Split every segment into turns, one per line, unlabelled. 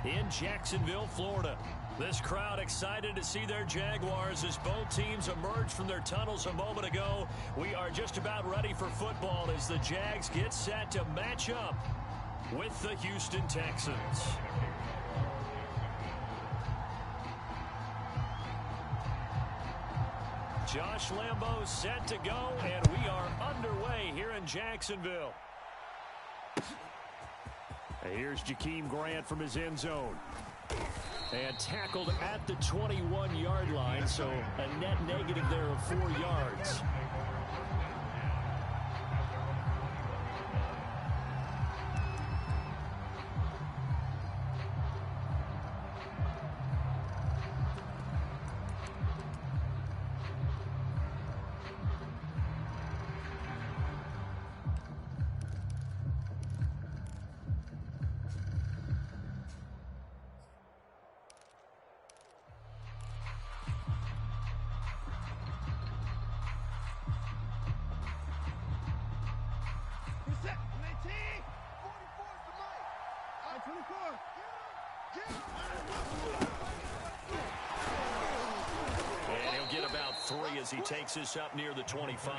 in Jacksonville, Florida. This crowd excited to see their Jaguars as both teams emerged from their tunnels a moment ago. We are just about ready for football as the Jags get set to match up with the Houston Texans. Josh Lambo set to go, and we are underway here in Jacksonville. Here's Jakeem Grant from his end zone. And tackled at the 21-yard line, so a net negative there of 4 yards. And he'll get about 3 as he takes this up near the 25.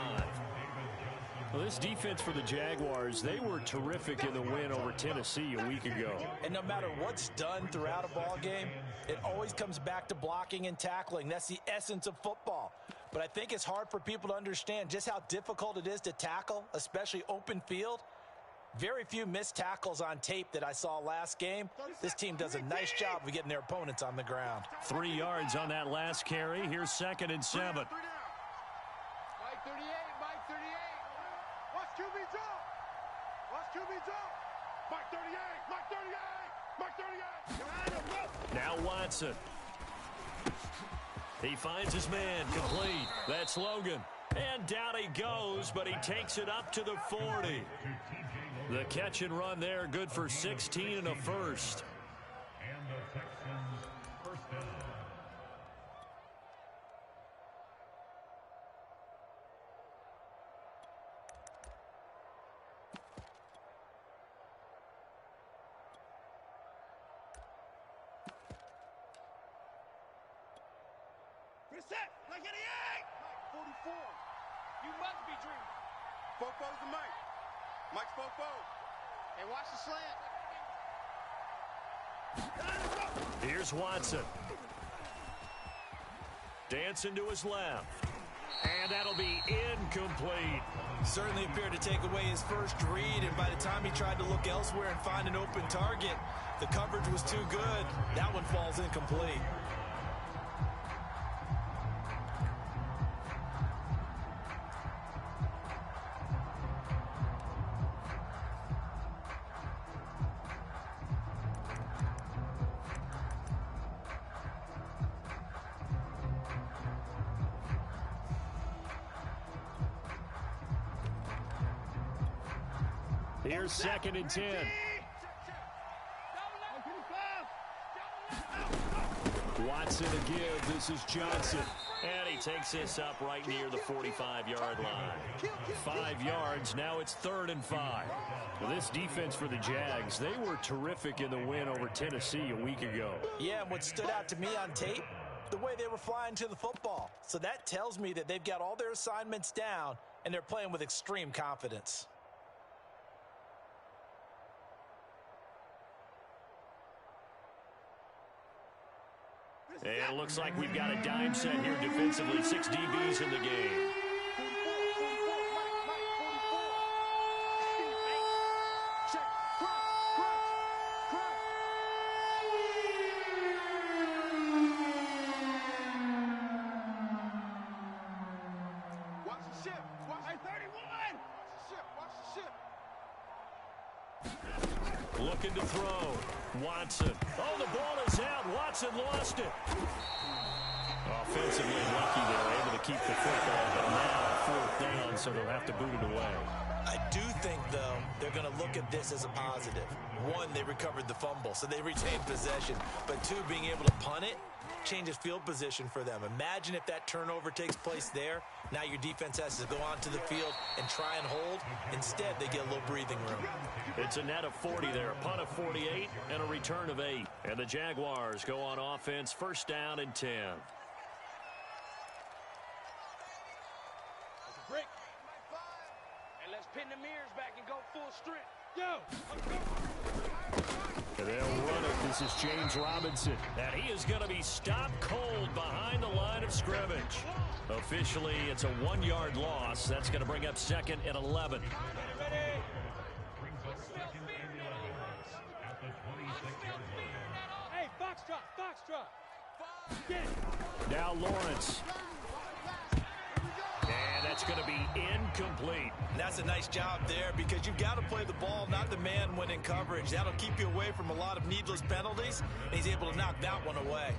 Well, this defense for the Jaguars, they were terrific in the win over Tennessee a week ago.
And no matter what's done throughout a ball game, it always comes back to blocking and tackling. That's the essence of football. But I think it's hard for people to understand just how difficult it is to tackle, especially open field. Very few missed tackles on tape that I saw last game. This team does a nice job of getting their opponents on the ground.
3 yards on that last carry. Here's 2nd and 7.
Mike 38, Mike 38. Watch QB jump. Watch QB jump. Mike 38, Mike 38, Mike 38.
Now Watson. He finds his man, complete. That's Logan. And down he goes, but he takes it up to the 40. The catch and run there, good for 16 and a first.
And the Texans first down.
Reset, like 88. Mike 44. You must be dreaming. Fofo's the Mike. Mike's Fofo. Hey, watch the slant.
Here's Watson. Dancing to his left. And that'll be incomplete.
Certainly appeared to take away his first read, and by the time he tried to look elsewhere and find an open target, the coverage was too good. That one falls incomplete.
Here's 2nd and 10. Watson to give. This is Johnson. And he takes this up right near the 45-yard line. 5 yards. Now it's 3rd and 5. Well, this defense for the Jags, they were terrific in the win over Tennessee a week ago.
Yeah, and what stood out to me on tape, the way they were flying to the football. So that tells me that they've got all their assignments down, and they're playing with extreme confidence.
And it looks like we've got a dime set here defensively. 6 DBs in the game.
Watch the ship. Watch 31. Watch the ship.
Looking to throw. Watson. Oh, the ball is out. Watson lost it. Offensively lucky they're able to keep the football, but now 4th down, so they'll have to boot it away.
I do think, though, they're going to look at this as a positive. One, they recovered the fumble, so they retained possession. But two, being able to punt it changes field position for them. Imagine if that turnover takes place there. Now your defense has to go onto the field and try and hold. Instead, they get a little breathing room.
It's a net of 40 there, a punt of 48, and a return of 8. And the Jaguars go on offense, first down and 10.
Break. And let's pin the mirrors back and go full strength. Yo!
And they'll run it. This is James Robinson. And he is going to be stopped cold behind the line of scrimmage. Officially, it's a 1-yard loss. That's going to bring up second and 11.
Brings up second and 11 at the 26-yard line.
Hey, foxtrot. Get it.
Now Lawrence. And that's going to be incomplete.
That's a nice job there because you've got to play the ball, not the man when in coverage. That'll keep you away from a lot of needless penalties, and he's able to knock that one away.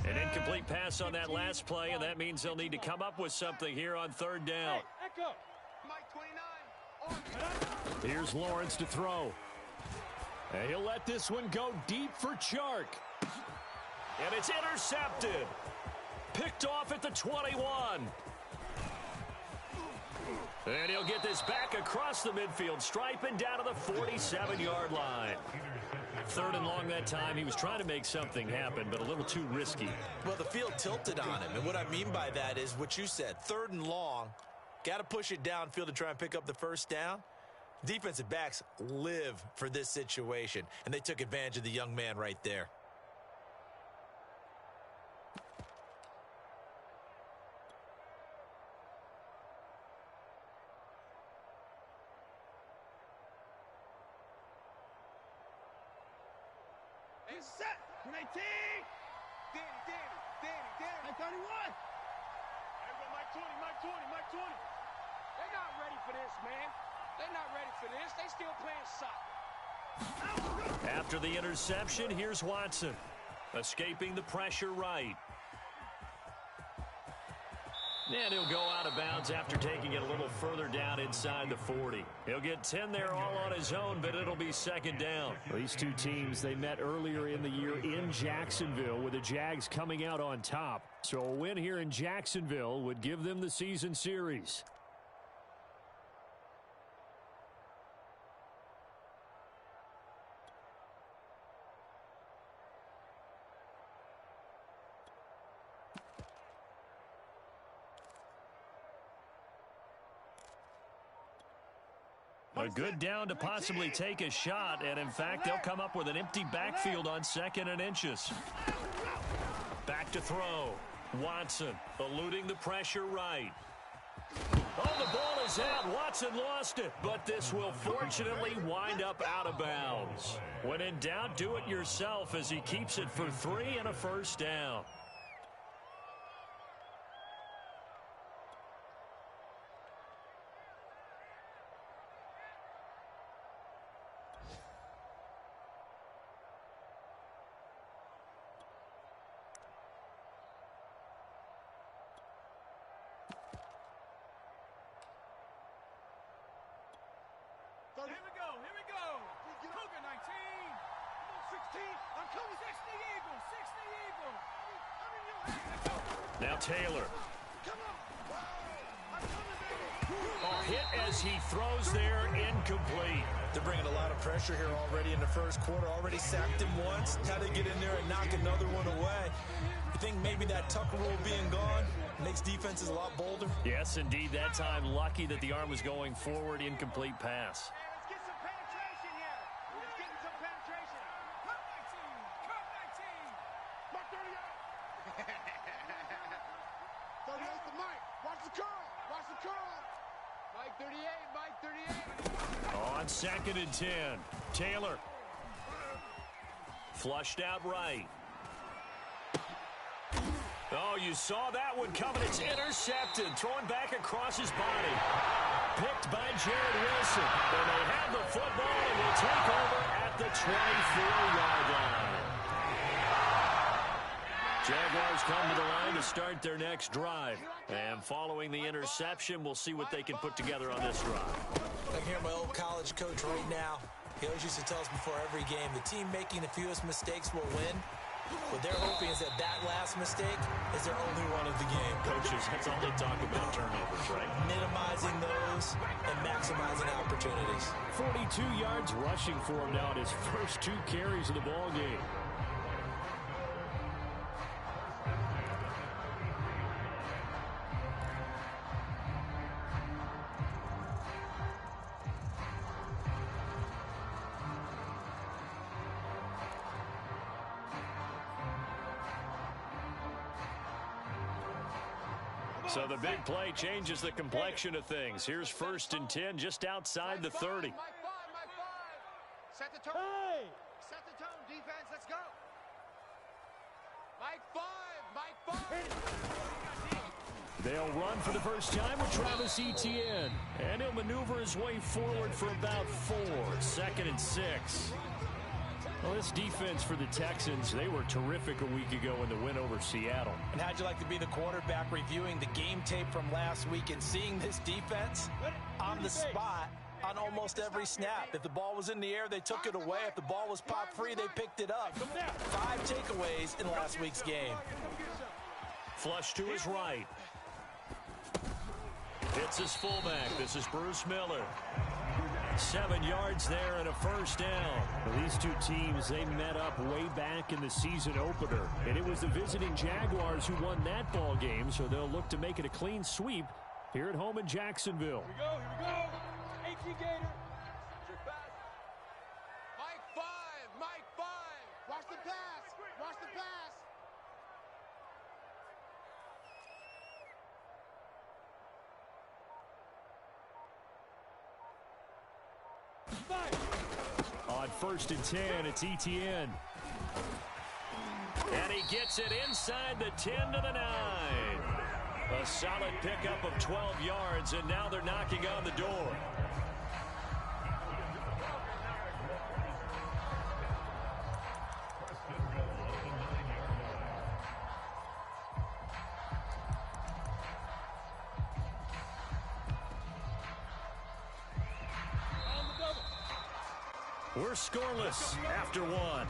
An incomplete pass on that last play, and that means they'll need to come up with something here on third down.
Hey, echo.
Mike 29.
Here's Lawrence to throw. And he'll let this one go deep for Chark. And it's intercepted. Picked off at the 21. And he'll get this back across the midfield stripe and down to the 47-yard line. Third and long that time. He was trying to make something happen, but a little too risky.
Well, the field tilted on him, and what I mean by that is what you said. Third and long, got to push it downfield to try and pick up the first down. Defensive backs live for this situation, and they took advantage of the young man right there.
It's set. 19. Danny. Mike 31.
There go Mike 20. They're not ready for this, man. They're not ready for this. They still playing soccer.
After the interception, here's Watson. Escaping the pressure right. And he'll go out of bounds after taking it a little further down inside the 40. He'll get 10 there all on his own, but it'll be second down. These two teams, they met earlier in the year in Jacksonville with the Jags coming out on top. So a win here in Jacksonville would give them the season series. A good down to possibly take a shot, and in fact, they'll come up with an empty backfield on second and inches. Back to throw. Watson eluding the pressure right. Oh, the ball is out. Watson lost it, but this will fortunately wind up out of bounds. When in doubt, do it yourself as he keeps it for 3 and a first down.
Here we go. Cougar 19. 16. I'm coming. 60 Eagle.
Now Taylor.
Come on. I'm coming, baby.
Hit as he throws there, incomplete.
They're bringing a lot of pressure here already in the first quarter. Already sacked him once. Now they get in there and knock another one away. You think maybe that Tucker rule being gone makes defenses a lot bolder?
Yes, indeed. That time, lucky that the arm was going forward, incomplete pass.
Let's get some penetration here. Let's get some penetration. Cut 19. Mark 38. 38 to Mike. Watch the curl. Mike 38.
On second and 10. Taylor. Flushed out right. Oh, you saw that one coming. It's intercepted. Throwing back across his body. Picked by Jared Wilson. And they have the football and will take over at the 24-yard line. Jaguars come to the line to start their next drive. And following the interception, we'll see what they can put together on this drive.
I can hear my old college coach right now. He always used to tell us before every game, the team making the fewest mistakes will win. What they're hoping is that that last mistake is their only one of the game.
Coaches, that's all they talk about, turnovers, right?
Minimizing those and maximizing opportunities.
42 yards rushing for him now in his first 2 carries of the ball game. So the big play changes the complexion of things. Here's 1st and 10 just outside the 30.
Mike 5. Set the tone. Hey! Set the tone, defense. Let's go. Mike 5.
They'll run for the first time with Travis Etienne. And he'll maneuver his way forward for about 4. 2nd and 6. Well, this defense for the Texans, they were terrific a week ago in the win over Seattle.
And how'd you like to be the quarterback reviewing the game tape from last week and seeing this defense on the spot on almost every snap? If the ball was in the air, they took it away. If the ball was popped free, they picked it up. 5 takeaways in last week's game.
Flush to his right. It's his fullback. This is Bruce Miller. 7 yards there and a first down. Well, these 2 teams, they met up way back in the season opener. And it was the visiting Jaguars who won that ball game, so they'll look to make it a clean sweep here at home in Jacksonville.
Here we go. HG Gator.
Mike 5. Watch the pass. Watch the pass.
On 1st and 10, it's Etienne. And he gets it inside the 10 to the 9. A solid pickup of 12 yards, and now they're knocking on the door. We're scoreless after 1.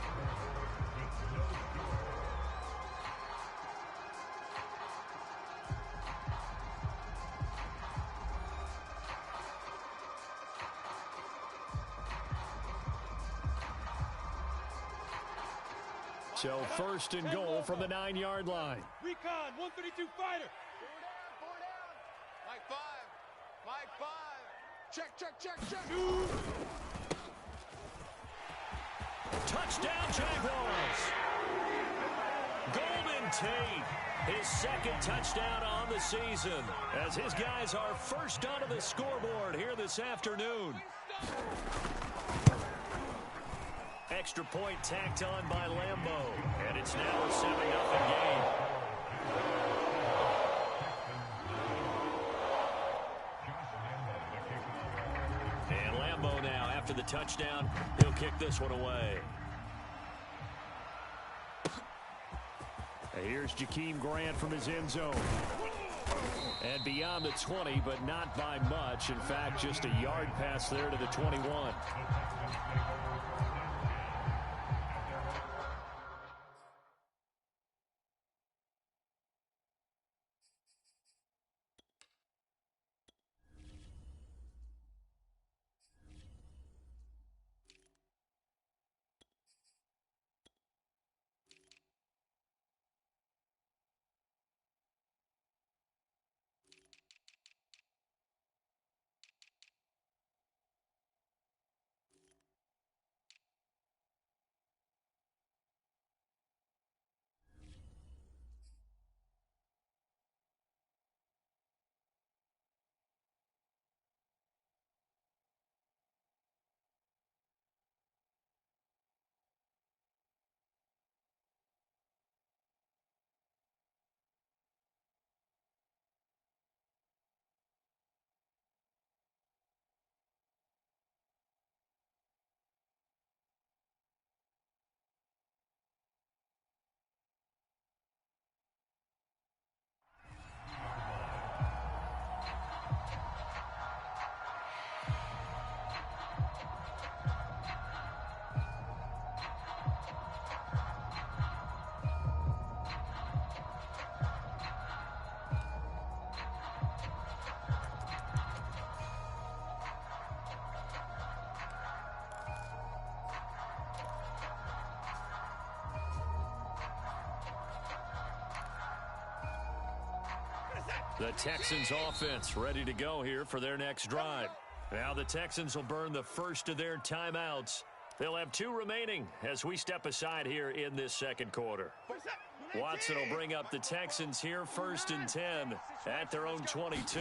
So 1st and goal from the 9-yard line.
Recon, 132 fighter.
4 down. Mike 5. Check.
Touchdown, Jaguars. Golden Tate, his 2nd touchdown on the season, as his guys are first onto the scoreboard here this afternoon. Extra point tacked on by Lambeau, and it's now a 7-0 game. And Lambeau now, after the touchdown, he'll kick this one away. And here's Jakeem Grant from his end zone. And beyond the 20, but not by much. In fact, just a yard pass there to the 21. The Texans offense ready to go here for their next drive. Now the Texans will burn the first of their timeouts. They'll have 2 remaining as we step aside here in this second quarter. Watson will bring up the Texans here 1st and 10 at their own 22.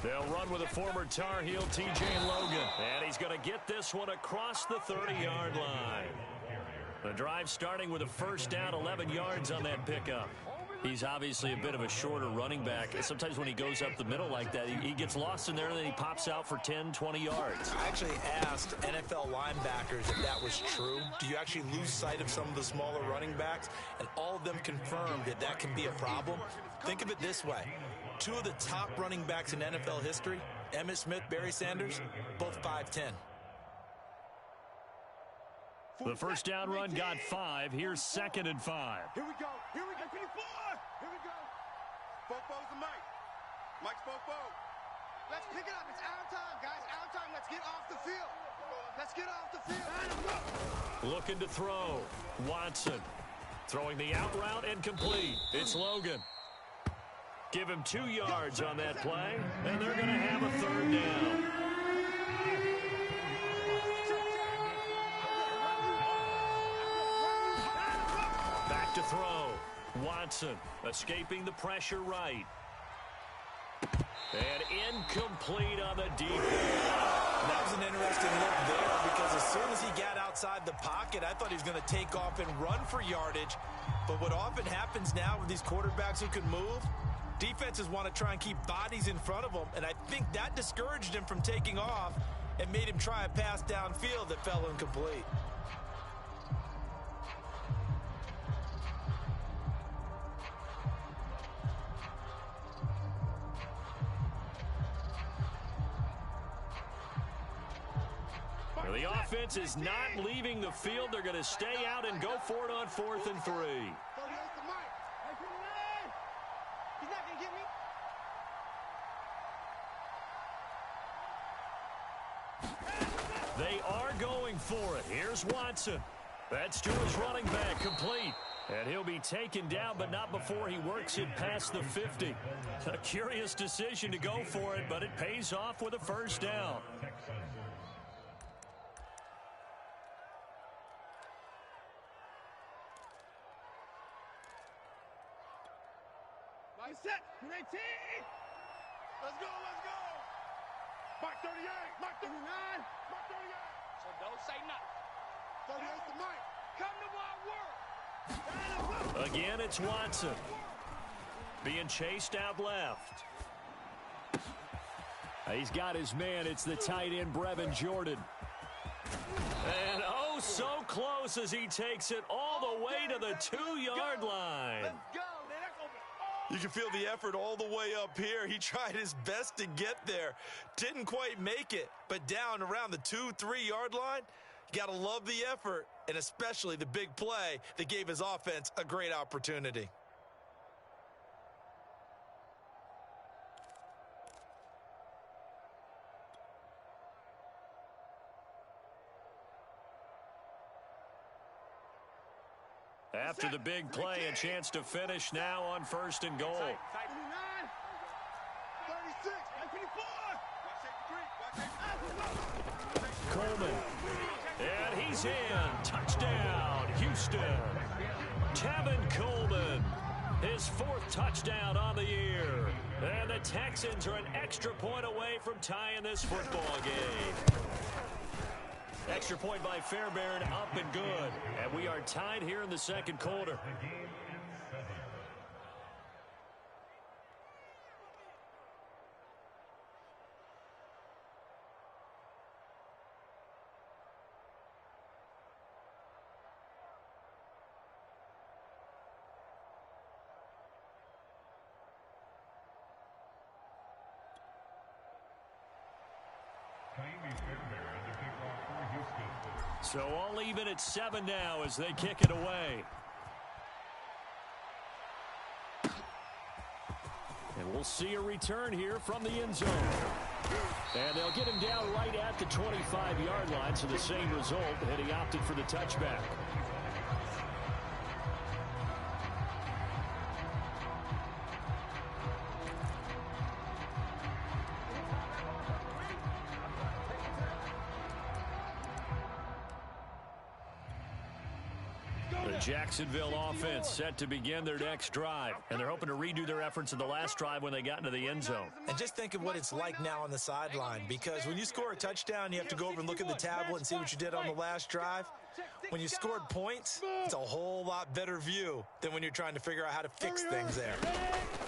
They'll run with a former Tar Heel, T.J. Logan. And he's going to get this one across the 30-yard line. The drive starting with a first down, 11 yards on that pickup. He's obviously a bit of a shorter running back. Sometimes when he goes up the middle like that, he gets lost in there, and then he pops out for 10, 20 yards.
I actually asked NFL linebackers if that was true. Do you actually lose sight of some of the smaller running backs? And all of them confirmed that that can be a problem. Think of it this way. 2 of the top running backs in NFL history, Emmitt Smith, Barry Sanders, both 5'10".
The first down run got 5. Here's 2nd and 5.
Here we go. Here we go. 24. Here we go. Fofo's the Mike. Mike's Fofo.
Let's pick it up. It's our time, guys. Our time. Let's get off the field. Let's get off the field.
Looking to throw. Watson. Throwing the out route and complete. It's Logan. Give him 2 yards on that play, and they're going to have a 3rd down. Back to throw. Watson escaping the pressure right. And incomplete on the defense.
That was an interesting look there because as soon as he got outside the pocket, I thought he was going to take off and run for yardage. But what often happens now with these quarterbacks who can move, defenses want to try and keep bodies in front of them, and I think that discouraged him from taking off and made him try a pass downfield that fell incomplete.
The offense is not leaving the field. They're going to stay out and go for it on 4th and 3.
He's not going to get me.
They are going for it. Here's Watson. That's to his running back, complete. And he'll be taken down, but not before he works it past the 50. A curious decision to go for it, but it pays off with a first down.
Set. 18. Let's go. Let's go.
Mike 38. Mike 39. Mike 38.
So don't say nothing.
38 to Mike.
Come to my world.
Again, it's Watson. Being chased out left. He's got his man. It's the tight end, Brevin Jordan. And oh, so close as he takes it all the way to the 2-yard line.
Let's go.
You can feel the effort all the way up here. He tried his best to get there. Didn't quite make it, but down around the 2-3 yard line, you got to love the effort, and especially the big play that gave his offense a great opportunity.
After the big play, a chance to finish now on 1st and goal.
39.
36.
Coleman. And he's in. Touchdown, Houston. Tevin Coleman. His 4th touchdown on the year. And the Texans are an extra point away from tying this football game. Extra point by Fairbairn, up and good. And we are tied here in the second quarter. So all even at 7 now as they kick it away. And we'll see a return here from the end zone. And they'll get him down right at the 25-yard line, so the same result, and he opted for the touchback. The Jacksonville offense set to begin their next drive, and they're hoping to redo their efforts in the last drive when they got into the end zone.
And just think of what it's like now on the sideline, because when you score a touchdown, you have to go over and look at the tablet and see what you did on the last drive. When you scored points, it's a whole lot better view than when you're trying to figure out how to fix things there.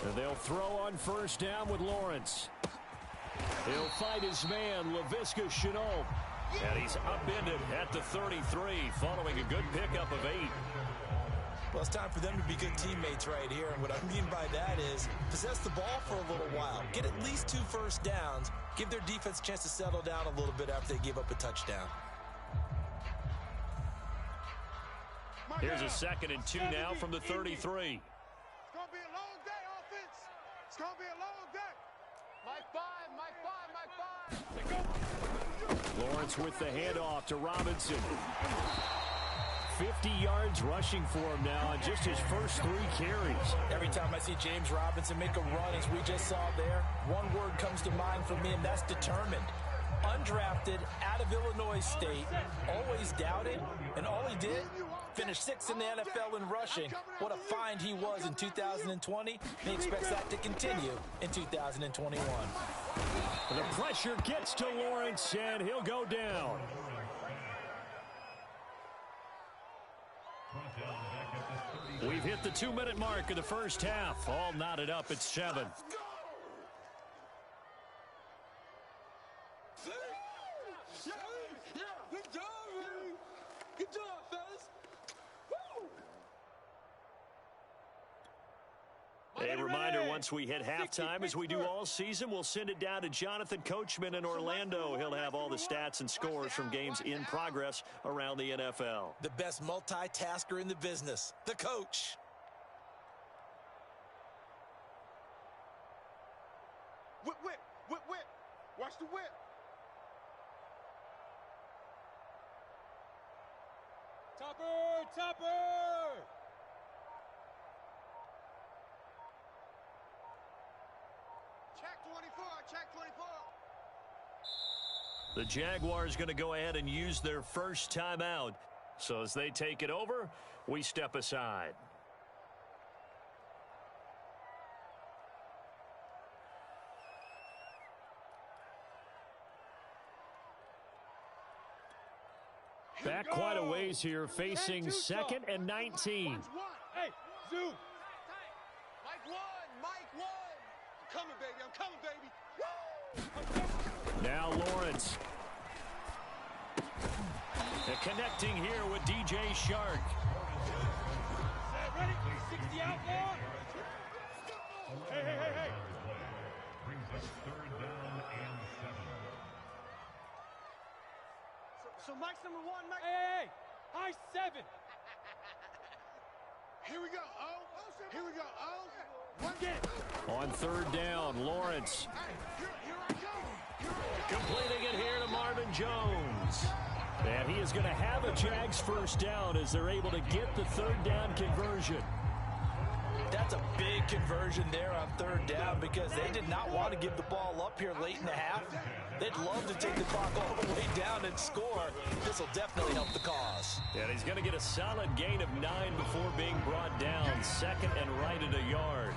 And they'll throw on first down with Lawrence. He'll fight his man, Laviska Shenault. And he's upended at the 33, following a good pickup of 8.
Well, it's time for them to be good teammates right here. And what I mean by that is possess the ball for a little while. Get at least 2 first downs. Give their defense a chance to settle down a little bit after they give up a touchdown.
Here's a 2nd and 2 now from the 33.
It's going to be a long day, offense. It's going to be a long day.
Mike 5, Mike 5, Mike 5.
Lawrence with the handoff to Robinson. 50 yards rushing for him now on just his first 3 carries.
Every time I see James Robinson make a run, as we just saw there, one word comes to mind for me, and that's determined. Undrafted, out of Illinois State, always doubted, and all he did, finished 6th in the NFL in rushing. What a find he was in 2020. And he expects that to continue in 2021.
The pressure gets to Lawrence, and he'll go down. We've hit the 2-minute mark of the first half. All knotted up at 7.
Good job, fellas.
A reminder, once we hit halftime, as we do all season, we'll send it down to Jonathan Coachman in Orlando. He'll have all the stats and scores from games in progress around the NFL.
The best multitasker in the business, the coach.
Whip, whip, whip, whip. Watch the whip.
Topper, topper.
Check 24, check 24.
The Jaguars going to go ahead and use their first timeout. So as they take it over, we step aside. Back quite a ways here, facing 2nd and 19.
Hey, Zoo.
Mike 1, Mike 1. I'm coming, baby, I'm coming, baby. Woo!
Now Lawrence. And connecting here with DJ Shark.
Ready? 60 out there. Hey, hey, hey, hey.
Brings us 3rd down and 7.
So Mike's number 1, Mike.
Hey, high 7.
Here we go, oh. Here we go, oh. One
Get it.
On 3rd down, Lawrence.
Here I go.
Completing it here to Marvin Jones. And he is going to have a Jags first down as they're able to get the 3rd down conversion.
That's a big conversion there on 3rd down, because they did not want to give the ball up here late in the half. They'd love to take the clock all the way down and score. This will definitely help the cause.
And he's going to get a solid gain of 9 before being brought down. 2nd and right at a yard.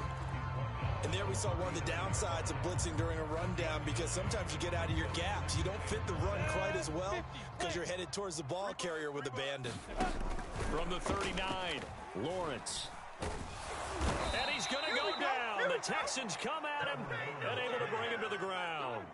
And there we saw one of the downsides of blitzing during a rundown, because sometimes you get out of your gaps. You don't fit the run quite as well because you're headed towards the ball carrier with abandon.
From the 39, Lawrence. And he's going to go down. The Texans come at him and able to bring him to the ground.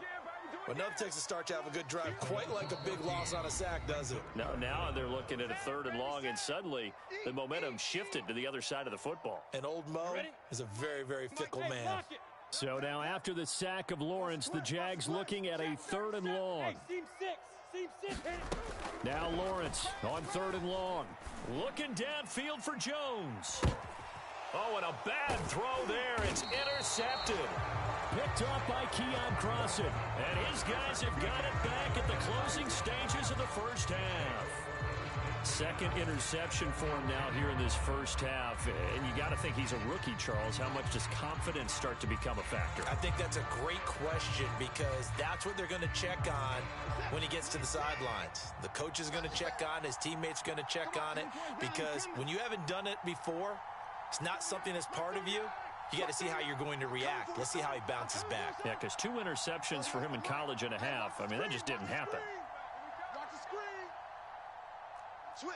But enough Texas start to have a good drive, quite like a big loss on a sack, does it?
Now they're looking at a 3rd and long, and suddenly the momentum shifted to the other side of the football.
And old Mo is a very, very fickle man.
So now after the sack of Lawrence, the Jags looking at a 3rd and long.
Hey, seam 6. Seam 6. Hit it.
Now Lawrence on 3rd and long. Looking downfield for Jones. Oh, and a bad throw there. It's intercepted. Picked off by Keon Crossan. And his guys have got it back at the closing stages of the first half. Second interception for him now here in this first half. And you got to think he's a rookie, Charles. How much does confidence start to become a factor?
I think that's a great question because that's what they're going to check on when he gets to the sidelines. The coach is going to check on, his teammates going to check on it, because when you haven't done it before, it's not something that's part of you. You got to see how you're going to react. Let's see how he bounces back.
Yeah, because 2 interceptions for him in college and a half. I mean, that just didn't happen.
Watch the screen. Switch.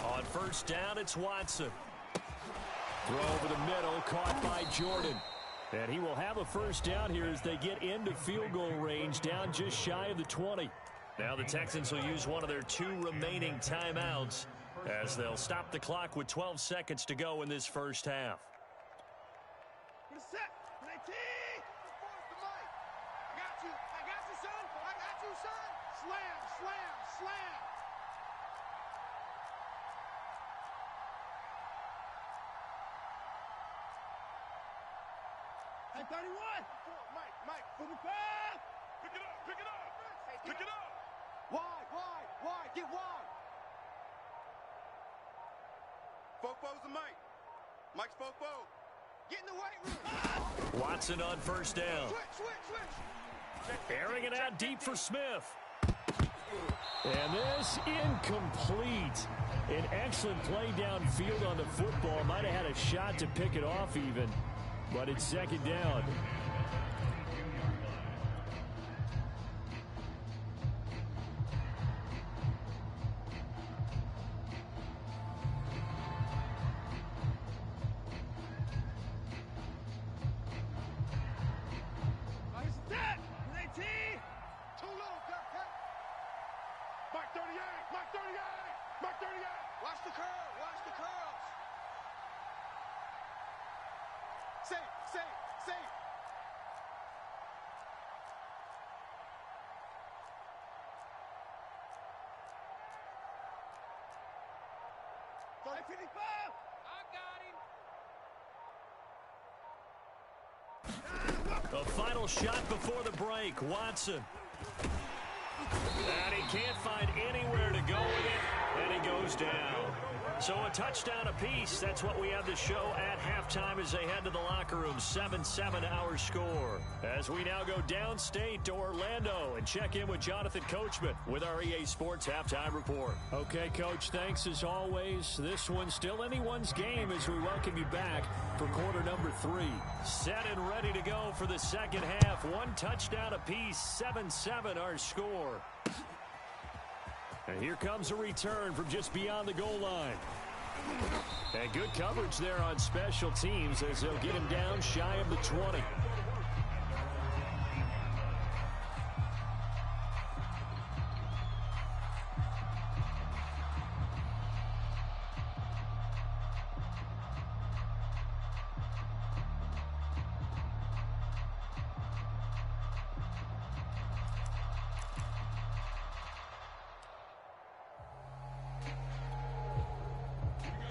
On first down, it's Watson. Throw over the middle, caught by Jordan. And he will have a first down here as they get into field goal range, down just shy of the 20. Now the Texans will use one of their 2 remaining timeouts as they'll stop the clock with 12 seconds to go in this first half.
Set. I got you, son. I got you, son. Slam. Hey, 31. Mike, 45. Pick it up. Wide. Get wide. Fofo's the Mike. Mike's Fofo. Get in the weight room.
Watson on first down.
Switch.
Airing it out deep for Smith. And this incomplete. An excellent play downfield on the football. Might have had a shot to pick it off even. But it's second down.
Safe. I got him.
A final shot before the break. Watson. And he can't find anywhere to go with it, and he goes down. So a touchdown apiece. That's what we have to show at halftime as they head to the locker room. 7-7 our score. As we now go downstate to Orlando and check in with Jonathan Coachman with our EA Sports Halftime Report. Okay, Coach, thanks as always. This one's still anyone's game as we welcome you back for quarter number 3. Set and ready to go for the second half. 1 touchdown apiece. 7-7 our score. And here comes a return from just beyond the goal line. And good coverage there on special teams as they'll get him down shy of the 20.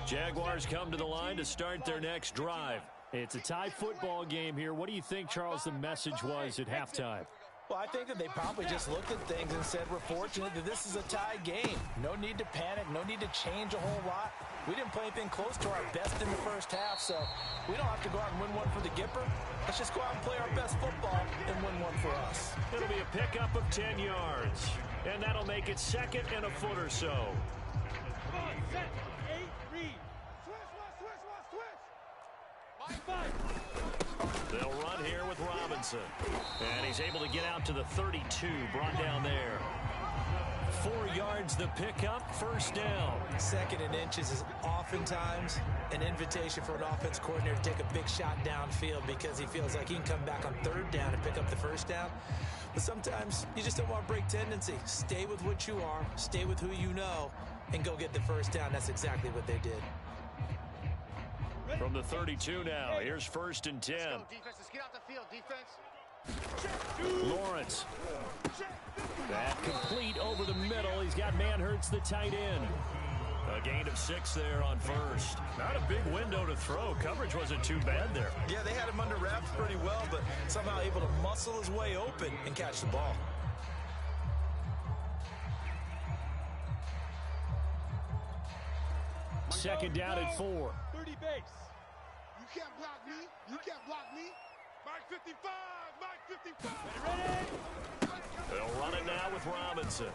Jaguars come to the line to start their next drive. It's a tie football game here. What do you think, Charles, the message was at halftime?
Well, I think that they probably just looked at things and said, we're fortunate that this is a tie game. No need to panic. No need to change a whole lot. We didn't play anything close to our best in the first half, so we don't have to go out and win one for the Gipper. Let's just go out and play our best football and win one for us.
It'll be a pickup of 10 yards, and that'll make it second and a foot or so.
Come on, set. 8, read. Switch.
They'll run here with Robinson. And he's able to get out to the 32, brought down there. 4 yards the pickup, first down.
Second and inches is oftentimes an invitation for an offense coordinator to take a big shot downfield because he feels like he can come back on third down and pick up the first down. But sometimes you just don't want to break tendency. Stay with what you are, stay with who you know, and go get the first down. That's exactly what they did.
From the 32 now, here's first and 10.
Let's go, defense. Let's get out the field, defense.
Lawrence. That complete over the middle. He's got Manhurts, the tight end. A gain of 6 there on first. Not a big window to throw. Coverage wasn't too bad there.
Yeah, they had him under wraps pretty well, but somehow able to muscle his way open and catch the ball.
Second down and 4.
30 base.
You can't block me. You can't block me. Mike 55. Mike 55.
Ready?
They'll run it now with Robinson.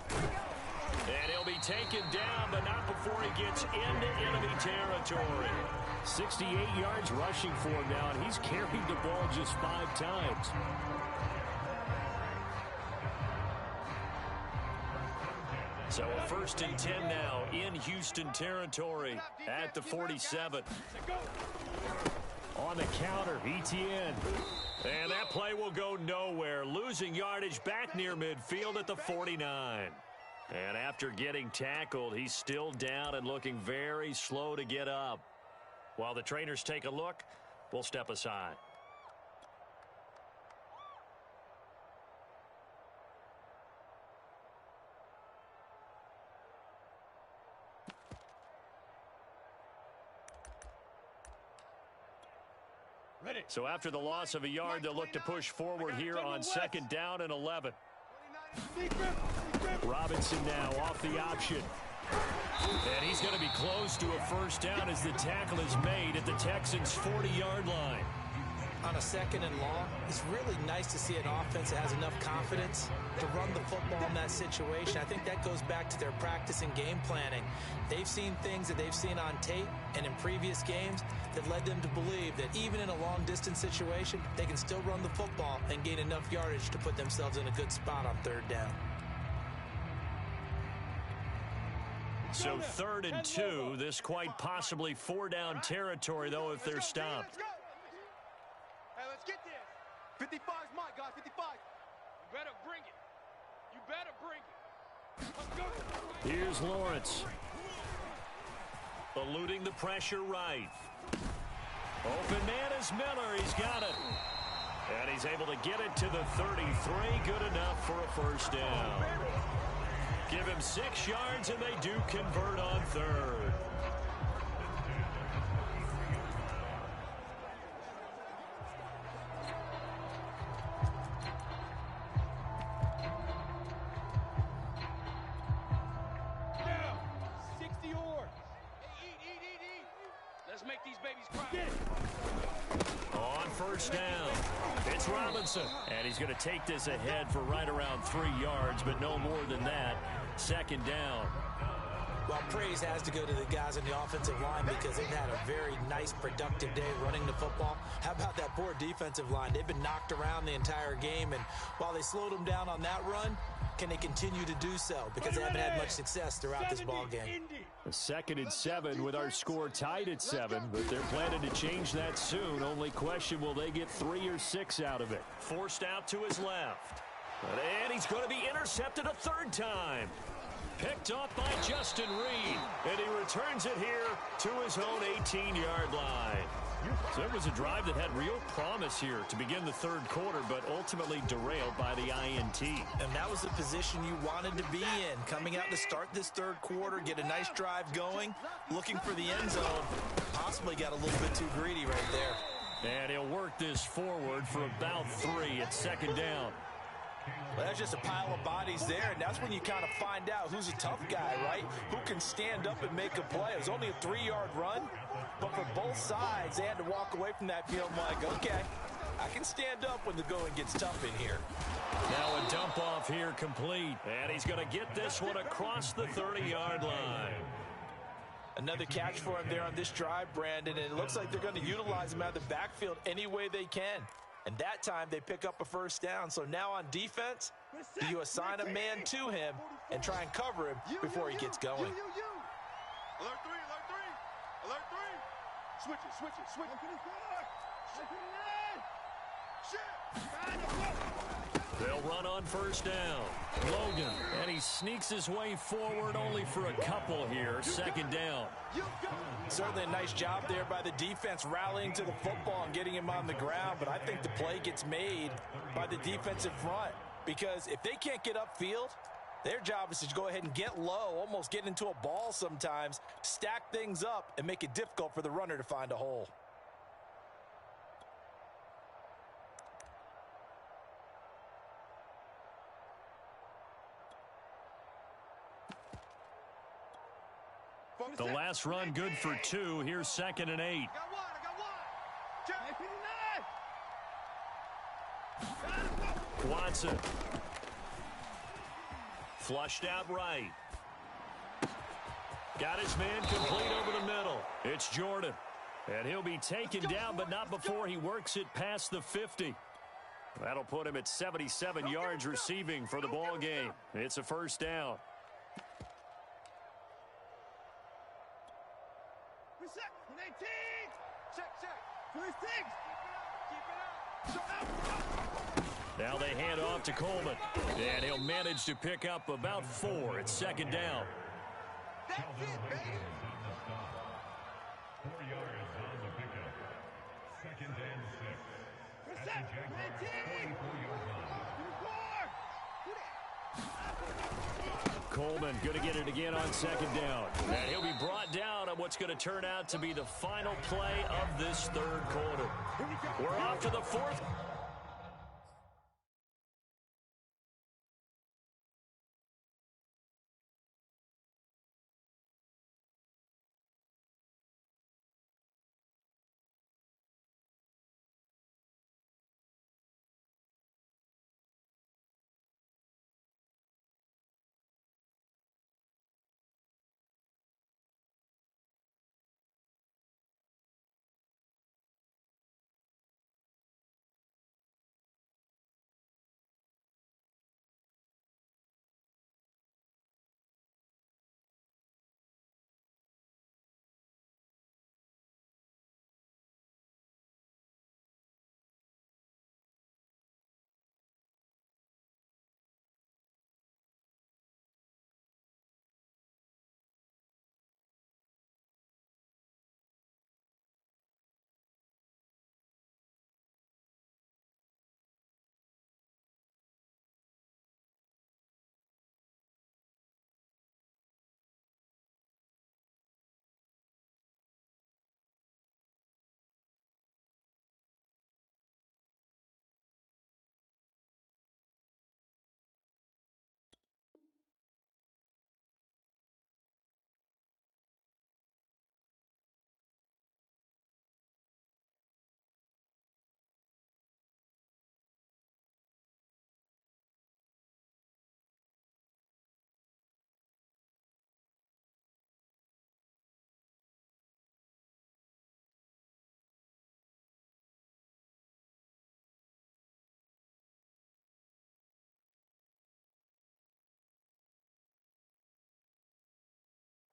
And he'll be taken down, but not before he gets into enemy territory. 68 yards rushing for him now, and he's carried the ball just 5 times. So a 1st and 10 now in Houston territory at the 47. On the counter, ETN. And that play will go nowhere. Losing yardage back near midfield at the 49. And after getting tackled, he's still down and looking very slow to get up. While the trainers take a look, we'll step aside.
Ready.
So after the loss of a yard, they'll look to push forward here on 2nd down and 11. Robinson now off the option. And he's going to be close to a 1st down as the tackle is made at the Texans' 40-yard line.
On a 2nd and long, it's really nice to see an offense that has enough confidence to run the football in that situation. I think that goes back to their practice and game planning. They've seen things that they've seen on tape and in previous games that led them to believe that even in a long-distance situation, they can still run the football and gain enough yardage to put themselves in a good spot on 3rd down.
So 3rd and 2, this quite possibly 4-down territory, though, if they're stopped.
Hey, let's get this. 55's mine, guys. 55.
You better bring it. You better bring it. Let's go.
Here's Lawrence. Eluding the pressure right. Open man is Miller. He's got it. And he's able to get it to the 33. Good enough for a 1st down. Give him 6 yards, and they do convert on 3rd.
Now, 60 yards. Hey, eat. Let's make these babies cry. Get it.
On 1st down, it's Robinson. And he's going to take this ahead for right around 3 yards, but no more than that. 2nd down.
Well, praise has to go to the guys in the offensive line because they've had a very nice, productive day running the football. How about that poor defensive line? They've been knocked around the entire game, and while they slowed them down on that run, can they continue to do so? Because they haven't had much success throughout this ball game.
A 2nd and 7 with our score tied at 7, but they're planning to change that soon. Only question, will they get 3 or 6 out of it? Forced out to his left. And he's going to be intercepted a 3rd time. Picked off by Justin Reed. And he returns it here to his own 18-yard line. So it was a drive that had real promise here to begin the 3rd quarter, but ultimately derailed by the INT.
And that was the position you wanted to be in. Coming out to start this 3rd quarter, get a nice drive going, looking for the end zone. Possibly got a little bit too greedy right there.
And he'll work this forward for about 3 at 2nd down.
Well, that's just a pile of bodies there, and that's when you kind of find out who's a tough guy, right? Who can stand up and make a play. It was only a 3-yard run, but for both sides, they had to walk away from that field like, okay, I can stand up when the going gets tough in here.
Now a dump off here complete, and he's going to get this one across the 30-yard line.
Another catch for him there on this drive, Brandon, and it looks like they're going to utilize him out of the backfield any way they can. And that time, they pick up a 1st down. So now on defense, you assign a man to him and try and cover him before he gets going.
Alert 3, alert 3. Alert 3. Switch it.
They'll run on 1st down. Logan, and he sneaks his way forward only for a couple here. 2nd down.
Certainly a nice job there by the defense rallying to the football and getting him on the ground, but I think the play gets made by the defensive front because if they can't get upfield, their job is to go ahead and get low, almost get into a ball sometimes, stack things up, and make it difficult for the runner to find a hole.
The last run good for 2. Here's 2nd and 8.
I got one.
Watson. Flushed out right. Got his man complete over the middle. It's Jordan. And he'll be taken down, but not before he works it past the 50. That'll put him at 77 yards receiving for the ball game. It's a first down. Now they hand off to Coleman. And he'll manage to pick up about 4. It's 2nd down.
That's it, baby.
4 yards on the pickup. 2nd and 6. At the Jaguars' 24-yard line.
Coleman going to get it again on 2nd down. And he'll be brought down on what's going to turn out to be the final play of this 3rd quarter. We're off to the 4th.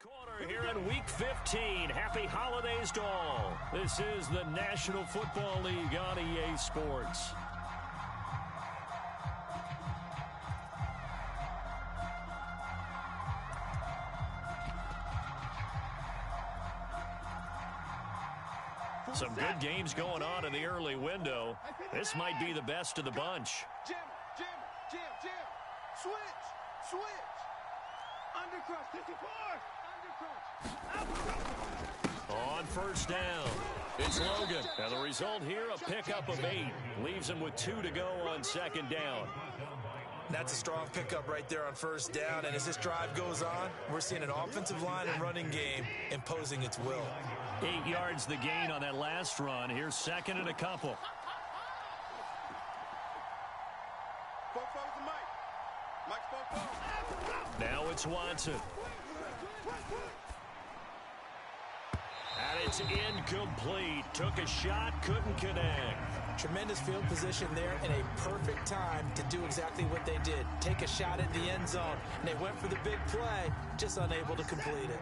Quarter here in Week 15. Happy holidays to all. This is the National Football League on EA Sports. Some good games going on in the early window. This might be the best of the bunch.
Jim. Switch. Undercrush. 54. Undercrush.
On first down, it's Logan. And the result here, a pickup of 8. Leaves him with 2 to go on 2nd down.
That's a strong pickup right there on first down. And as this drive goes on, we're seeing an offensive line and running game imposing its will.
8 yards the gain on that last run. Here's 2nd and a couple. Now it's Watson. And it's incomplete. Took a shot, couldn't connect.
Tremendous field position there and a perfect time to do exactly what they did. Take a shot at the end zone. And they went for the big play, just unable to complete it.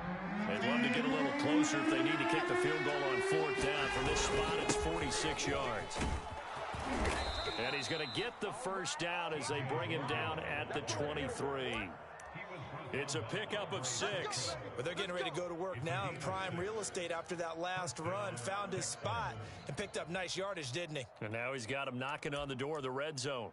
They'd love to get a little closer if they need to kick the field goal on 4th down. From this spot, it's 46 yards. And he's going to get the first down as they bring him down at the 23. It's a pickup of 6.
But they're getting ready to go to work now in prime real estate after that last run. Found his spot and picked up nice yardage, didn't he?
And now he's got him knocking on the door of the red zone.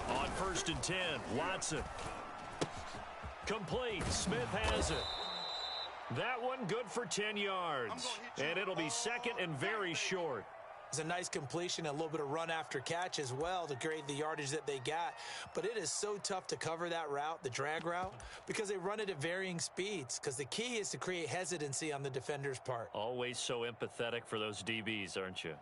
On 1st and 10, Watson. Complete. Smith has it. That one good for 10 yards. And it'll be second and very short.
It's a nice completion, a little bit of run after catch as well to create the yardage that they got. But it is so tough to cover that route, the drag route, because they run it at varying speeds. Because the key is to create hesitancy on the defender's part.
Always so empathetic for those DBs, aren't you?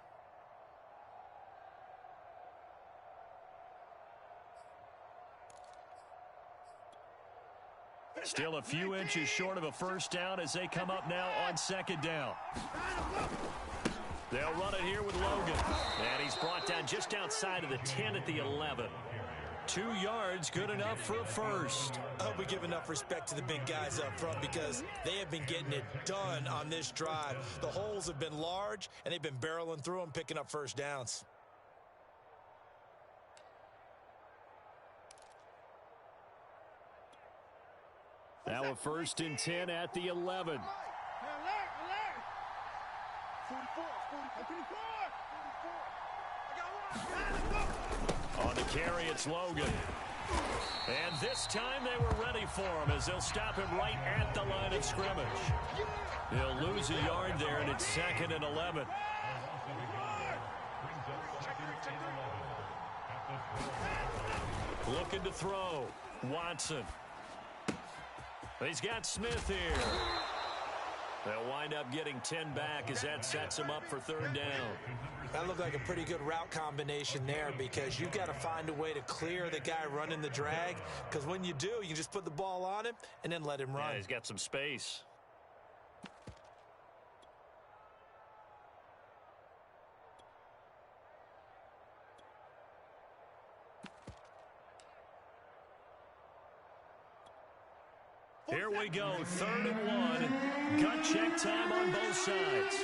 Still a few inches short of a first down as they come up now on second down. They'll run it here with Logan. And he's brought down just outside of the 10 at the 11. 2 yards, good enough for a first.
I hope we give enough respect to the big guys up front because they have been getting it done on this drive. The holes have been large, and they've been barreling through them, picking up first downs.
Now a first and 10 at the 11.
44.
On the carry, it's Logan. And this time they were ready for him as they'll stop him right at the line of scrimmage. He'll lose a yard there, and it's second and 11. Looking to throw. Watson. He's got Smith here. They'll wind up getting 10 back as that sets him up for third down.
That looked like a pretty good route combination there because you've got to find a way to clear the guy running the drag because when you do, you just put the ball on him and then let him run.
Yeah, he's got some space. Here we go, 3rd and 1. Gut check time on both sides.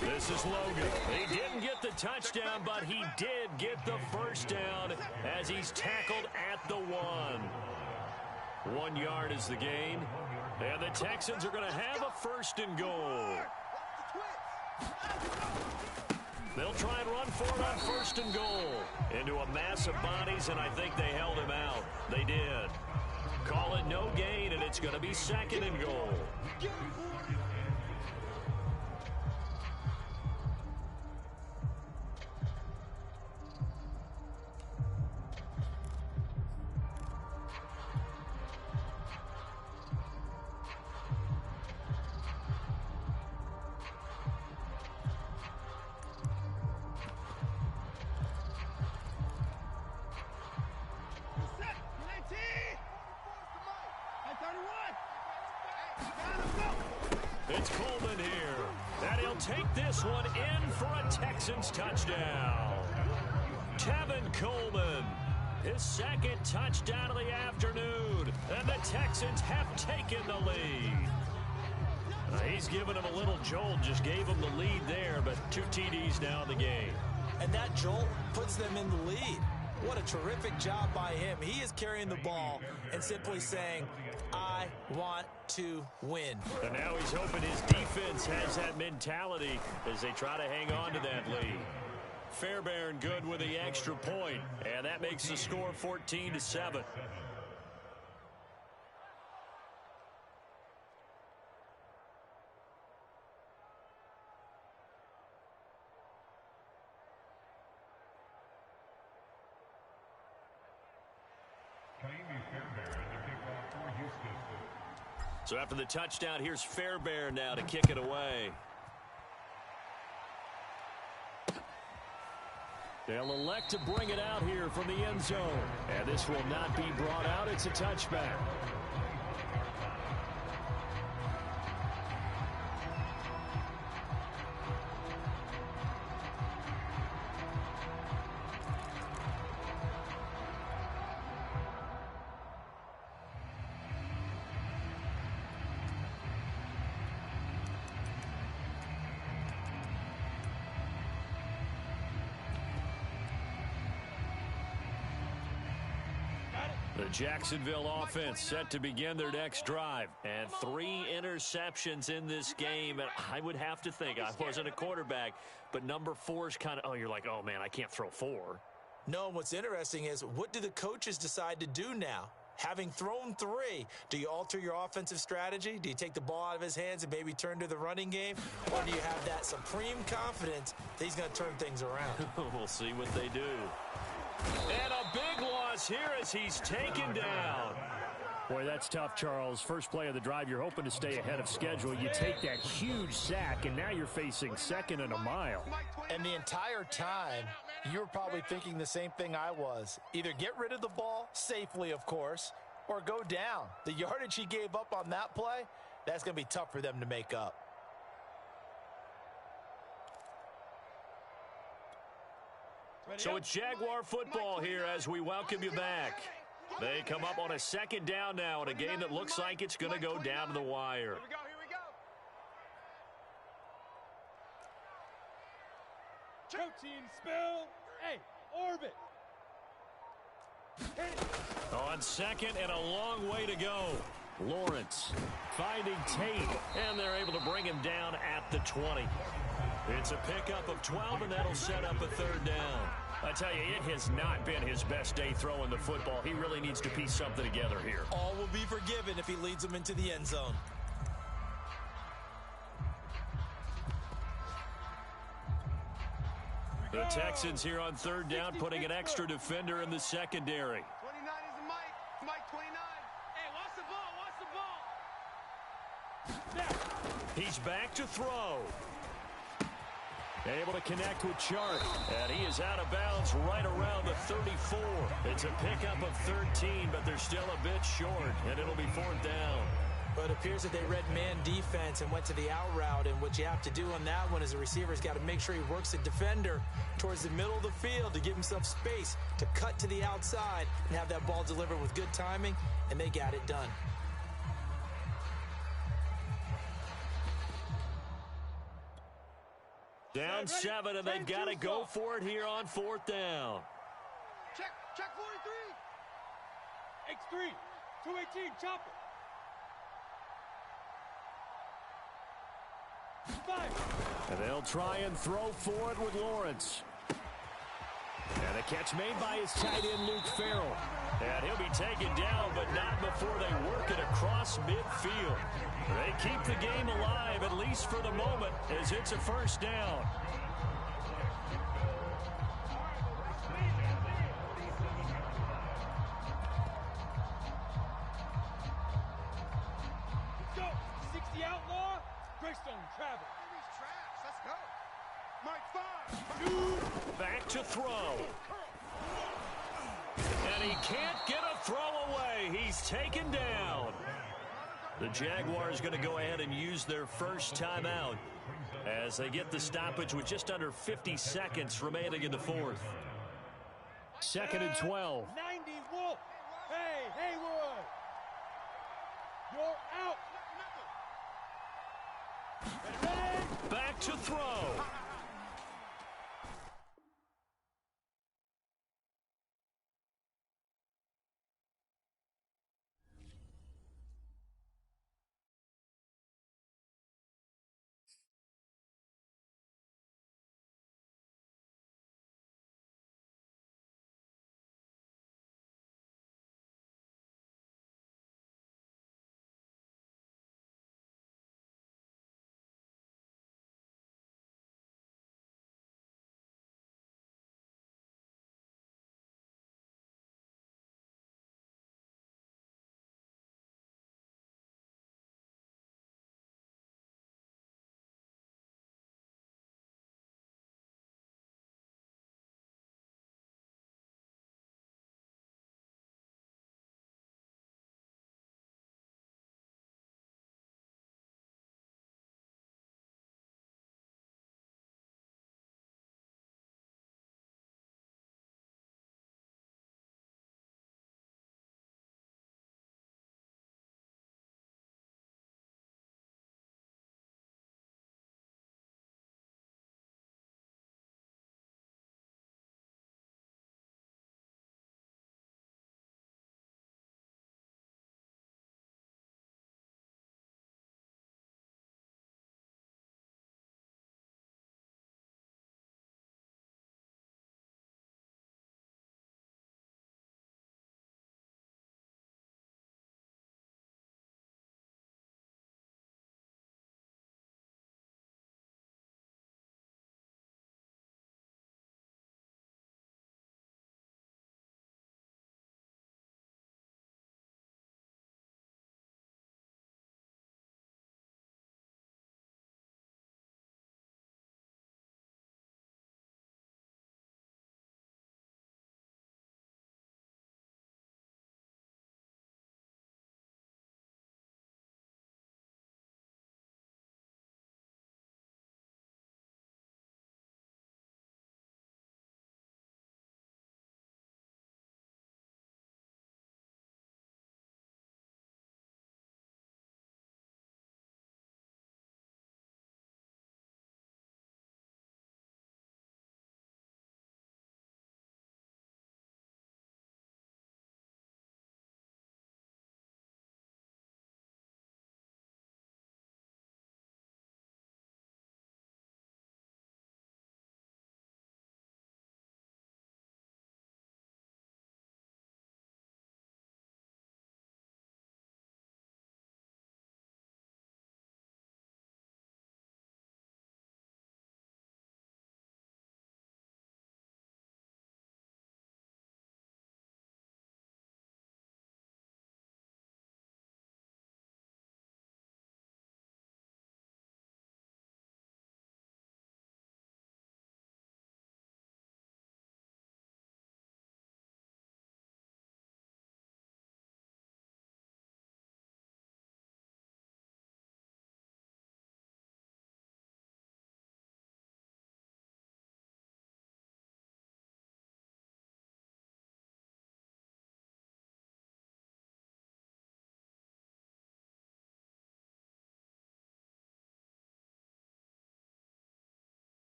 This is Logan. He didn't get the touchdown, but he did get the first down as he's tackled at the 1. 1 yard is the gain. And the Texans are going to have a first and goal. They'll try and run for it on first and goal. Into a mass of bodies, and I think they held him out. They did. Call it no gain, and it's going to be second and goal. It's Coleman here, and he'll take this one in for a Texans touchdown. Tevin Coleman, his second touchdown of the afternoon, and the Texans have taken the lead. He's given him a little jolt, just gave him the lead there, but 2 TDs now in the game.
And that jolt puts them in the lead. What a terrific job by him. He is carrying the ball and simply saying, I want to win.
And now he's hoping his defense has that mentality as they try to hang on to that lead. Fairbairn good with the extra point, and that makes the score 14-7. So after the touchdown, here's Fairbairn now to kick it away. They'll elect to bring it out here from the end zone. And this will not be brought out. It's a touchback. The Jacksonville offense set to begin their next drive. And 3 interceptions in this game. And I would have to think, I wasn't a quarterback, but number 4 is kind of, you're like, oh, man, I can't throw 4.
No, what's interesting is, what do the coaches decide to do now? Having thrown 3, do you alter your offensive strategy? Do you take the ball out of his hands and maybe turn to the running game? Or do you have that supreme confidence that he's going to turn things around?
We'll see what they do. And a big loss here as he's taken down.
Boy, that's tough, Charles. First play of the drive, you're hoping to stay ahead of schedule. You take that huge sack, and now you're facing 2nd and a mile.
And the entire time, you were probably thinking the same thing I was. Either get rid of the ball, safely, of course, or go down. The yardage he gave up on that play, that's going to be tough for them to make up.
So it's Jaguar football here as we welcome you back. They come up on a 2nd down now in a game that looks like it's going to go down to the wire.
Here we go. Protein spill. Hey, orbit.
On 2nd and a long way to go. Lawrence finding Tate, and they're able to bring him down at the 20. It's a pickup of 12, and that'll set up a 3rd down. I tell you, it has not been his best day throwing the football. He really needs to piece something together here.
All will be forgiven if he leads them into the end zone.
The Texans here on 3rd down, putting an extra defender in the secondary.
29 is Mike. Mike 29. Hey, watch the ball.
He's back to throw. Able to connect with Chart. And he is out of bounds right around the 34. It's a pickup of 13, but they're still a bit short, and it'll be 4th down.
But it appears that they read man defense and went to the out route, and what you have to do on that one as a receiver has got to make sure he works the defender towards the middle of the field to give himself space to cut to the outside and have that ball delivered with good timing, and they got it done.
Down 7, and they've got to go for it here on 4th down.
Check 43.
X3. 218. Chopper. 5.
And they'll try and throw for it with Lawrence. And a catch made by his tight end, Luke Farrell.
And he'll be taken down, but not before they work it across midfield. They keep the game alive, at least for the moment, as it's a 1st down.
Let's go. 60 outlaw. Greystone travel.
Let's go. Mike 5.
Back to throw. And he can't get a throw away. He's taken down. The Jaguars going to go ahead and use their first timeout as they get the stoppage with just under 50 seconds remaining in the 4th.
2nd and 12.
90 Wolf. Hey, Haywood. You're out. Ready?
Back to throw.